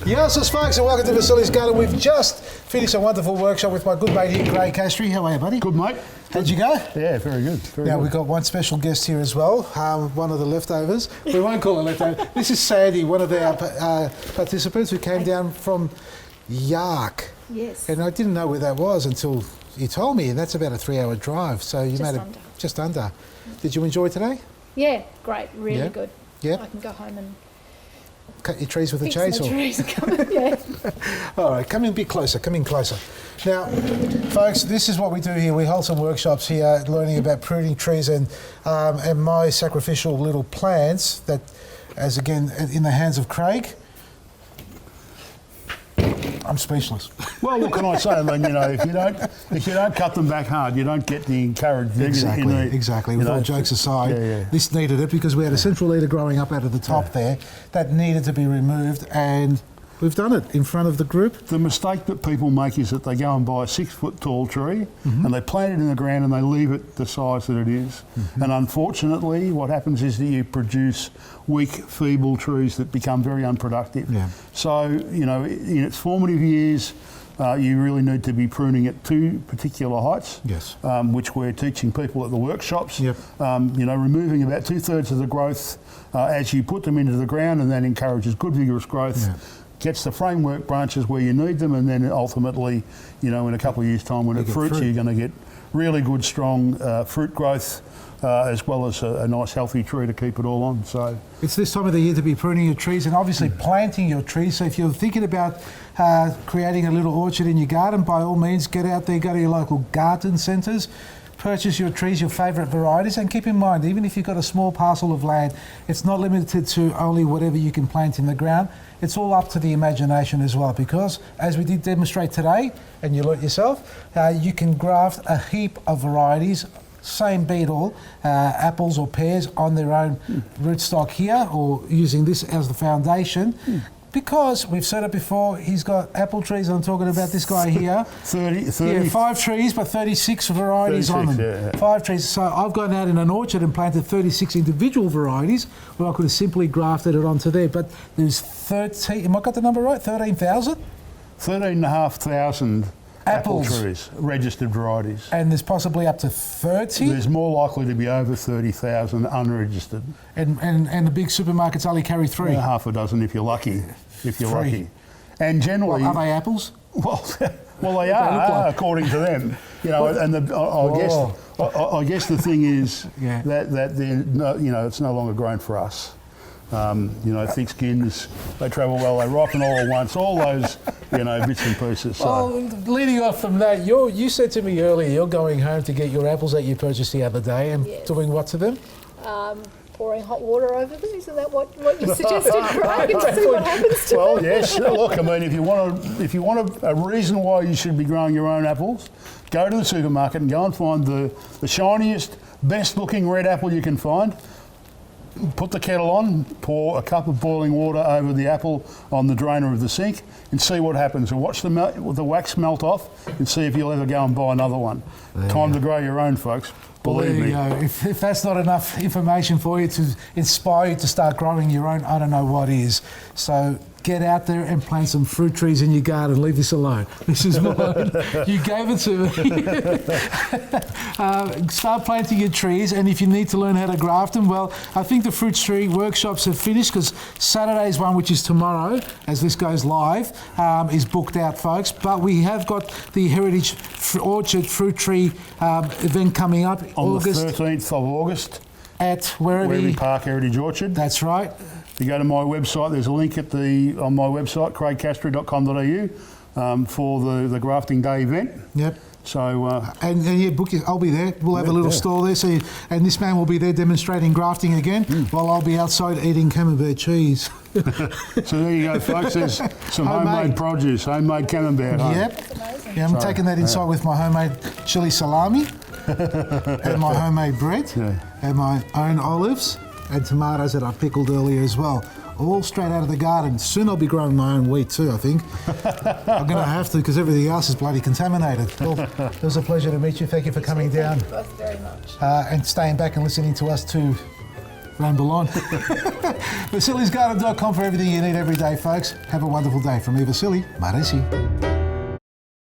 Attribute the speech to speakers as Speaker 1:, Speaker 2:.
Speaker 1: Yes, folks, and welcome to Vasili's Garden. We've just finished a wonderful workshop with my good mate here, Craig Castry. How are you, buddy?
Speaker 2: Good, mate.
Speaker 1: How'd you go?
Speaker 2: Yeah, very good.
Speaker 1: Now, we've got one special guest here as well, one of the leftovers. We won't call it leftover. This is Sandy, one of our participants who came down from Yark.
Speaker 3: Yes.
Speaker 1: And I didn't know where that was until you told me, and that's about a 3-hour drive. So you made it just under. Did you enjoy today?
Speaker 3: Yeah, great, really good.
Speaker 1: Yeah.
Speaker 3: I can go home and
Speaker 1: cut your trees with a
Speaker 3: fix
Speaker 1: chainsaw.
Speaker 3: my trees. Yeah.
Speaker 1: All right, come in a bit closer, come in closer. Now, folks, this is what we do here. We hold some workshops here learning about pruning trees and my sacrificial little plants that, as again, in the hands of Craig, I'm speechless.
Speaker 2: Well, what can I say? I mean, you know, if you don't cut them back hard, you don't get the encouraged.
Speaker 1: Exactly. With all jokes aside, this needed it because we had a central leader growing up out of the top there that needed to be removed, and we've done it in front of the group.
Speaker 2: The mistake that people make is that they go and buy a 6-foot tall tree and they plant it in the ground and they leave it the size that it is. And unfortunately, what happens is that you produce weak, feeble trees that become very unproductive. Yeah. So, you know, in its formative years, you really need to be pruning at 2 particular heights, which we're teaching people at the workshops. Yep. You know, removing about 2/3 of the growth as you put them into the ground, and that encourages good, vigorous growth. Yeah. Gets the framework branches where you need them, and then ultimately, you know, in a couple of years' time when it fruits, you're going to get really good, strong fruit growth, as well as a nice, healthy tree to keep it all on. So
Speaker 1: it's this time of the year to be pruning your trees and obviously planting your trees. So if you're thinking about creating a little orchard in your garden, by all means, get out there, go to your local garden centres. Purchase your trees, your favourite varieties, and keep in mind, even if you've got a small parcel of land, it's not limited to only whatever you can plant in the ground. It's all up to the imagination as well, because as we did demonstrate today, and you learnt yourself, you can graft a heap of varieties, same be it all, apples or pears on their own rootstock here, or using this as the foundation. Because we've said it before, he's got apple trees. I'm talking about this guy here.
Speaker 2: 30.
Speaker 1: Yeah, 5 trees, but 36 varieties 36, on them. Yeah. 5 trees. So I've gone out in an orchard and planted 36 individual varieties, where I could have simply grafted it onto there. But there's 13, have I got the number right? 13,000?
Speaker 2: 13,500 apple trees, registered varieties.
Speaker 1: And there's possibly up to 30?
Speaker 2: There's more likely to be over 30,000 unregistered.
Speaker 1: And the big supermarkets only carry 3?
Speaker 2: Half a dozen if you're lucky. Lucky. And generally...
Speaker 1: Well, are they apples?
Speaker 2: Well, they are, according to them. You know, and I guess the thing is that they're no, you know, it's no longer grown for us. You know, thick skins, they travel well, they ripen all at once, all those, you know, bits and pieces. So.
Speaker 1: Well, leading off from that, you said to me earlier you're going home to get your apples that you purchased the other day and doing what to them?
Speaker 3: Pouring hot water over them. Isn't that what you suggested, Craig? To see what happens to them?
Speaker 2: Well, yes. Look, I mean, if you want a reason why you should be growing your own apples, go to the supermarket and go and find the shiniest, best-looking red apple you can find. Put the kettle on, pour a cup of boiling water over the apple on the drainer of the sink, and see what happens. And watch the wax melt off, and see if you'll ever go and buy another one. Time to grow your own, folks. Believe me.
Speaker 1: There you go. If that's not enough information for you to inspire you to start growing your own, I don't know what is. So get out there and plant some fruit trees in your garden. Leave this alone. This is mine. You gave it to me. Start planting your trees, and if you need to learn how to graft them, well, I think the fruit tree workshops have finished, because Saturday's one, which is tomorrow, as this goes live, is booked out, folks. But we have got the Heritage Orchard Fruit Tree event coming up
Speaker 2: on August, the 13th of August
Speaker 1: at Werribee
Speaker 2: Park Heritage Orchard.
Speaker 1: That's right.
Speaker 2: You go to my website, there's a link on my website, craigcastry.com.au, for the Grafting Day event. Yep. So
Speaker 1: and yeah, book it. I'll be there. We'll have a little stall there. So and this man will be there demonstrating grafting again, while I'll be outside eating camembert cheese.
Speaker 2: So there you go, folks. There's some homemade produce, homemade camembert.
Speaker 1: Yep. Yeah, I'm taking that inside with my homemade chili salami and my homemade bread and my own olives and tomatoes that I pickled earlier as well. All straight out of the garden. Soon I'll be growing my own wheat too, I think. I'm going to have to, because everything else is bloody contaminated. Well, it was a pleasure to meet you. Thank you for coming down.
Speaker 3: Thank you both very much.
Speaker 1: And staying back and listening to us two ramble on. Vasili'sGarden.com for everything you need every day, folks. Have a wonderful day. From me, Vasili, Maresi.